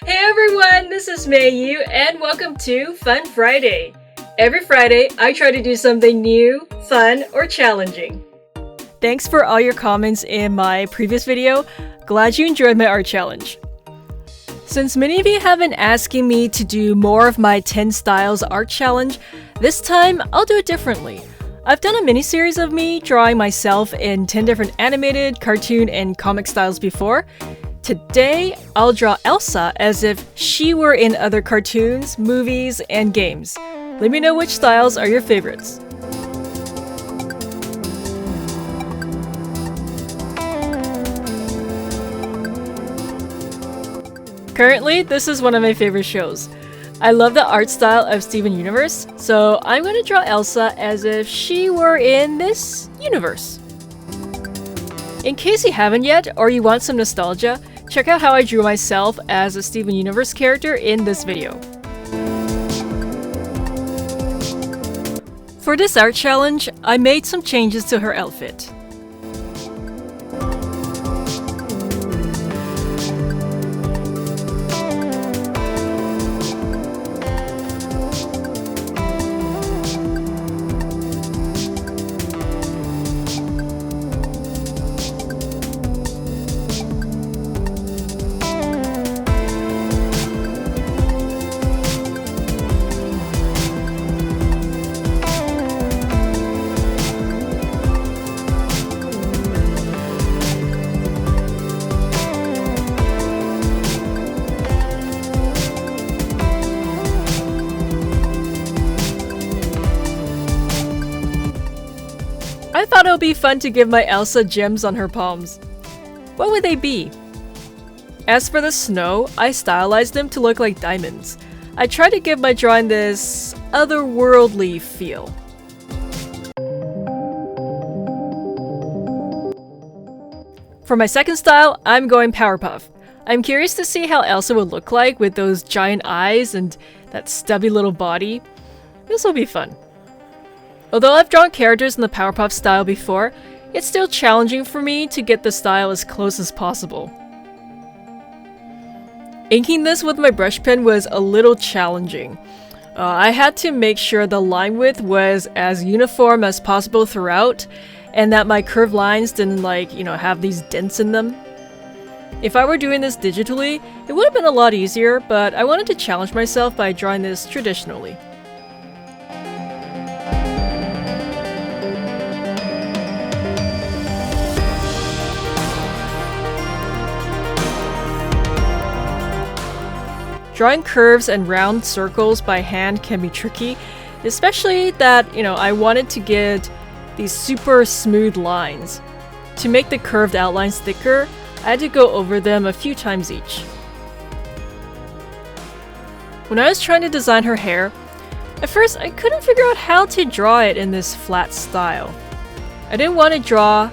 Hey everyone, this is Mayu and welcome to Fun Friday. Every Friday, I try to do something new, fun, or challenging. Thanks for all your comments in my previous video. Glad you enjoyed my art challenge. Since many of you have been asking me to do more of my 10 styles art challenge, this time I'll do it differently. I've done a mini-series of me drawing myself in 10 different animated, cartoon, and comic styles before. Today, I'll draw Elsa as if she were in other cartoons, movies, and games. Let me know which styles are your favorites. Currently, this is one of my favorite shows. I love the art style of Steven Universe, so I'm going to draw Elsa as if she were in this universe. In case you haven't yet, or you want some nostalgia, check out how I drew myself as a Steven Universe character in this video. For this art challenge, I made some changes to her outfit. I thought it would be fun to give my Elsa gems on her palms. What would they be? As for the snow, I stylized them to look like diamonds. I tried to give my drawing this otherworldly feel. For my second style, I'm going Powerpuff. I'm curious to see how Elsa would look like with those giant eyes and that stubby little body. This will be fun. Although I've drawn characters in the Powerpuff style before, it's still challenging for me to get the style as close as possible. Inking this with my brush pen was a little challenging. I had to make sure the line width was as uniform as possible throughout, and that my curved lines didn't have these dents in them. If I were doing this digitally, it would have been a lot easier, but I wanted to challenge myself by drawing this traditionally. Drawing curves and round circles by hand can be tricky, especially that, I wanted to get these super smooth lines. To make the curved outlines thicker, I had to go over them a few times each. When I was trying to design her hair, at first I couldn't figure out how to draw it in this flat style. I didn't want to draw,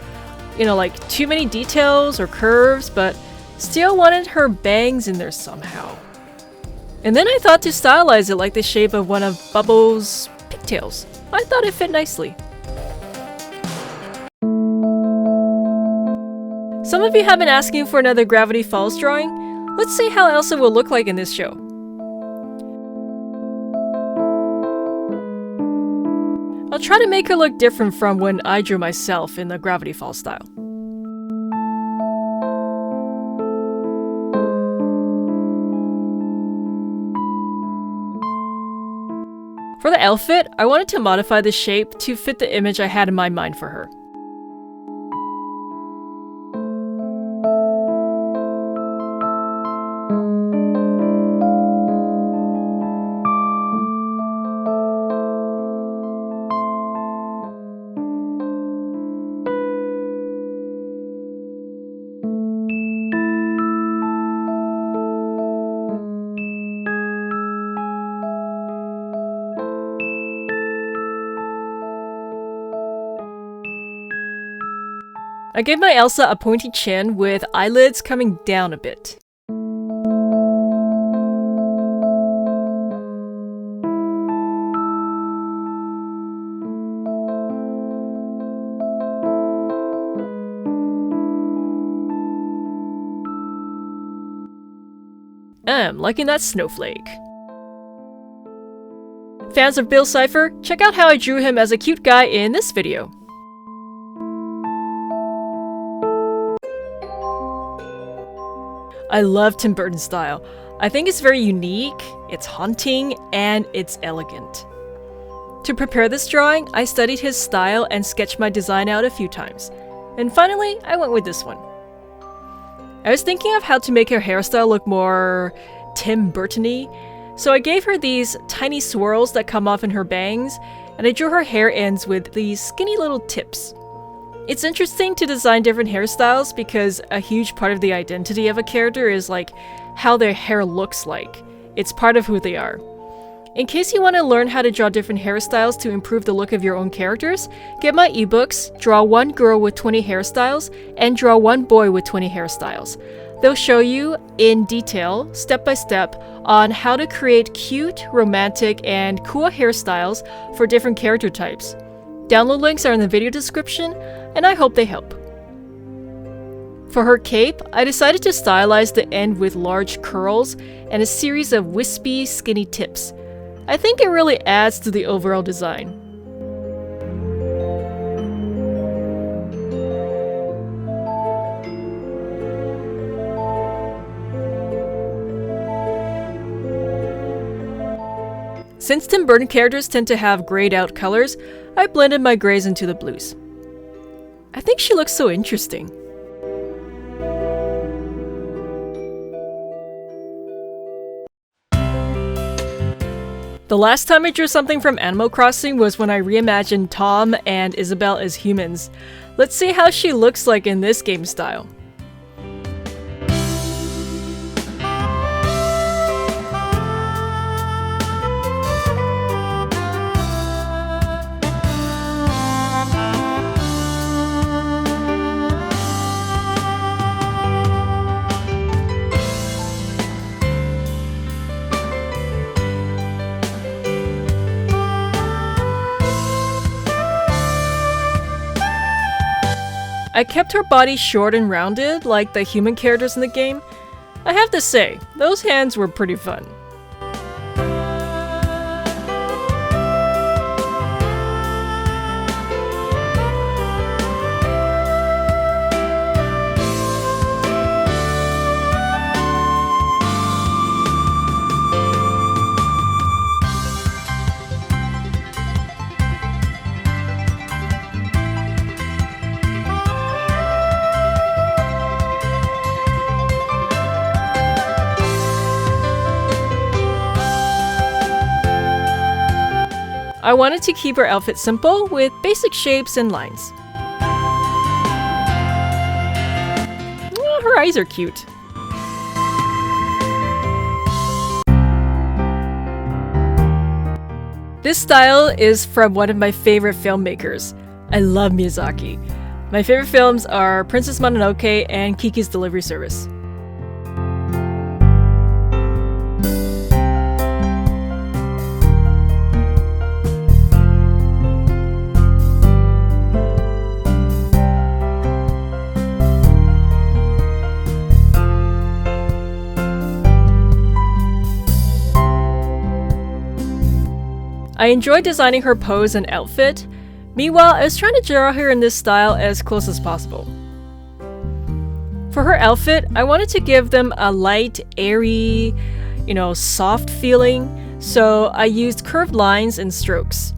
too many details or curves, but still wanted her bangs in there somehow. And then I thought to stylize it like the shape of one of Bubbles' pigtails. I thought it fit nicely. Some of you have been asking for another Gravity Falls drawing. Let's see how Elsa will look like in this show. I'll try to make her look different from when I drew myself in the Gravity Falls style. For the outfit, I wanted to modify the shape to fit the image I had in my mind for her. I gave my Elsa a pointy chin with eyelids coming down a bit. am, liking that snowflake. Fans of Bill Cipher, check out how I drew him as a cute guy in this video. I love Tim Burton's style. I think it's very unique, it's haunting, and it's elegant. To prepare this drawing, I studied his style and sketched my design out a few times. And finally, I went with this one. I was thinking of how to make her hairstyle look more Tim Burton-y, so I gave her these tiny swirls that come off in her bangs, and I drew her hair ends with these skinny little tips. It's interesting to design different hairstyles because a huge part of the identity of a character is like how their hair looks like. It's part of who they are. In case you want to learn how to draw different hairstyles to improve the look of your own characters, get my ebooks, Draw One Girl with 20 Hairstyles, and Draw One Boy with 20 Hairstyles. They'll show you in detail, step by step, on how to create cute, romantic, and cool hairstyles for different character types. Download links are in the video description, and I hope they help. For her cape, I decided to stylize the end with large curls and a series of wispy, skinny tips. I think it really adds to the overall design. Since Tim Burton characters tend to have grayed out colors, I blended my grays into the blues. I think she looks so interesting. The last time I drew something from Animal Crossing was when I reimagined Tom and Isabelle as humans. Let's see how she looks like in this game style. I kept her body short and rounded, like the human characters in the game. I have to say, those hands were pretty fun. I wanted to keep her outfit simple, with basic shapes and lines. Well, her eyes are cute. This style is from one of my favorite filmmakers. I love Miyazaki. My favorite films are Princess Mononoke and Kiki's Delivery Service. I enjoyed designing her pose and outfit. Meanwhile, I was trying to draw her in this style as close as possible. For her outfit, I wanted to give them a light, airy, soft feeling, so I used curved lines and strokes.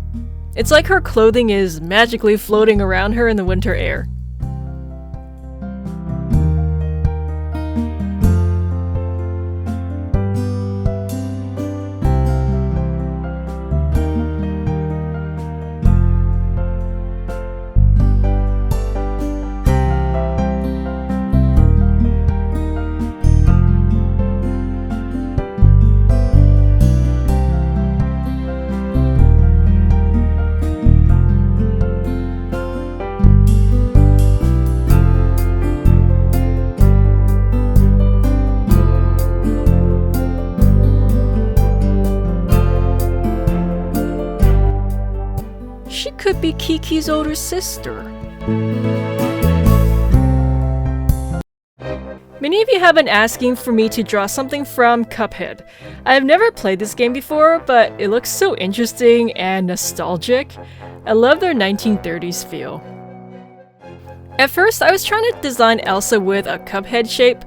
It's like her clothing is magically floating around her in the winter air. She could be Kiki's older sister. Many of you have been asking for me to draw something from Cuphead. I have never played this game before, but it looks so interesting and nostalgic. I love their 1930s feel. At first, I was trying to design Elsa with a Cuphead shape,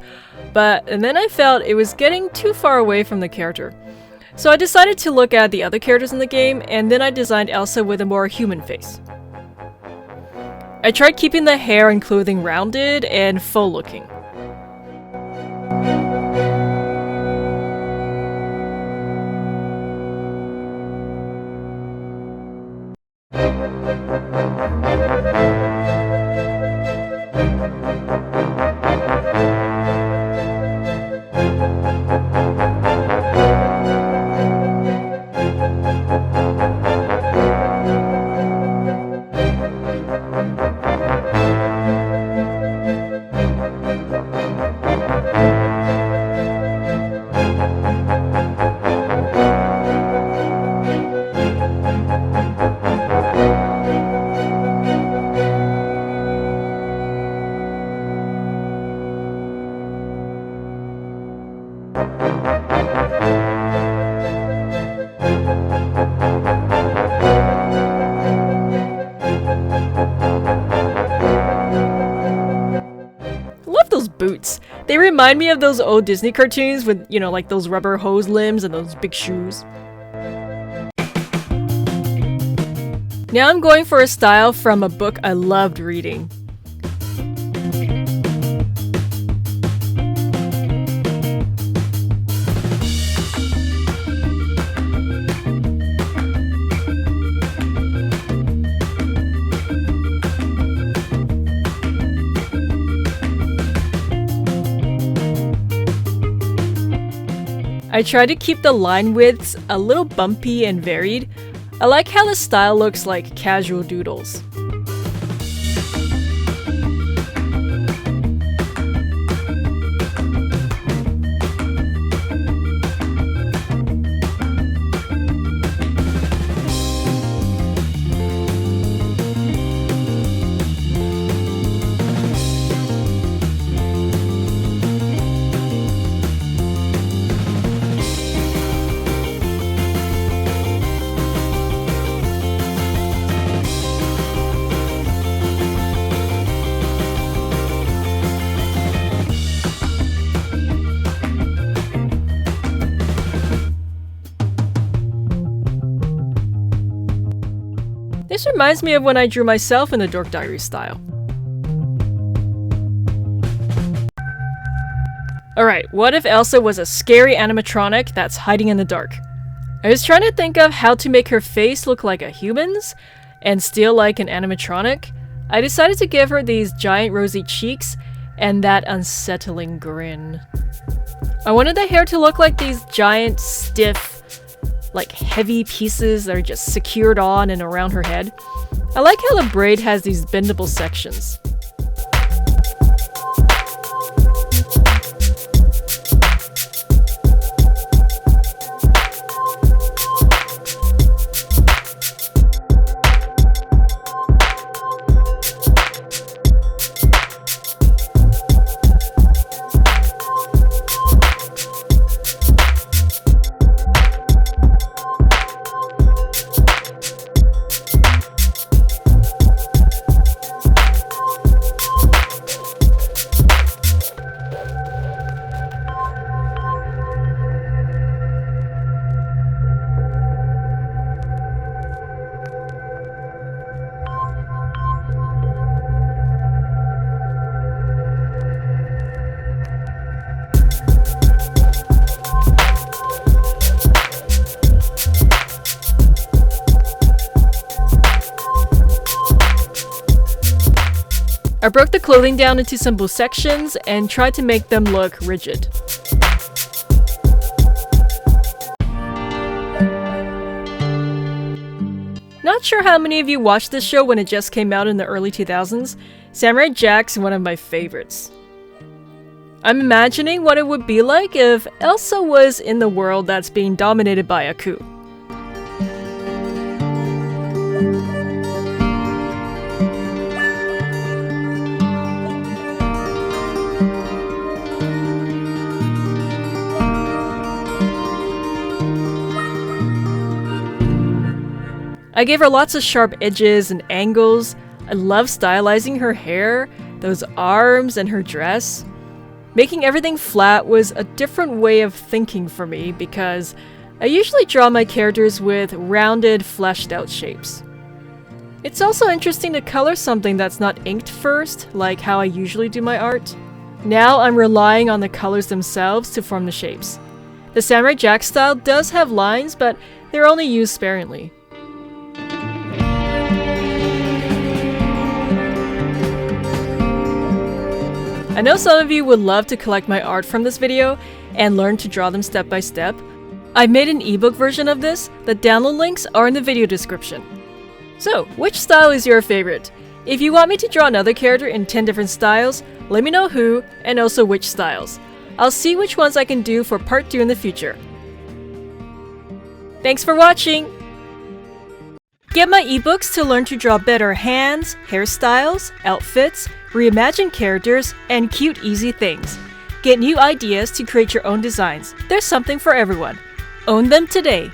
and then I felt it was getting too far away from the character. So I decided to look at the other characters in the game, and then I designed Elsa with a more human face. I tried keeping the hair and clothing rounded and full looking. Boots. They remind me of those old Disney cartoons with, like those rubber hose limbs and those big shoes. Now I'm going for a style from a book I loved reading. I try to keep the line widths a little bumpy and varied. I like how the style looks like casual doodles. This reminds me of when I drew myself in the Dork Diaries style. Alright, what if Elsa was a scary animatronic that's hiding in the dark? I was trying to think of how to make her face look like a human's and still like an animatronic. I decided to give her these giant rosy cheeks and that unsettling grin. I wanted the hair to look like these giant, stiff, like heavy pieces that are just secured on and around her head. I like how the braid has these bendable sections. I broke the clothing down into simple sections and tried to make them look rigid. Not sure how many of you watched this show when it just came out in the early 2000s. Samurai Jack's one of my favorites. I'm imagining what it would be like if Elsa was in the world that's being dominated by a coup. I gave her lots of sharp edges and angles. I love stylizing her hair, those arms, and her dress. Making everything flat was a different way of thinking for me because I usually draw my characters with rounded, fleshed out shapes. It's also interesting to color something that's not inked first, like how I usually do my art. Now I'm relying on the colors themselves to form the shapes. The Samurai Jack style does have lines, but they're only used sparingly. I know some of you would love to collect my art from this video and learn to draw them step by step. I've made an ebook version of this. The download links are in the video description. So, which style is your favorite? If you want me to draw another character in 10 different styles, let me know who and also which styles. I'll see which ones I can do for part 2 in the future. Thanks for watching! Get my ebooks to learn to draw better hands, hairstyles, outfits, reimagine characters, and cute easy things. Get new ideas to create your own designs. There's something for everyone. Own them today!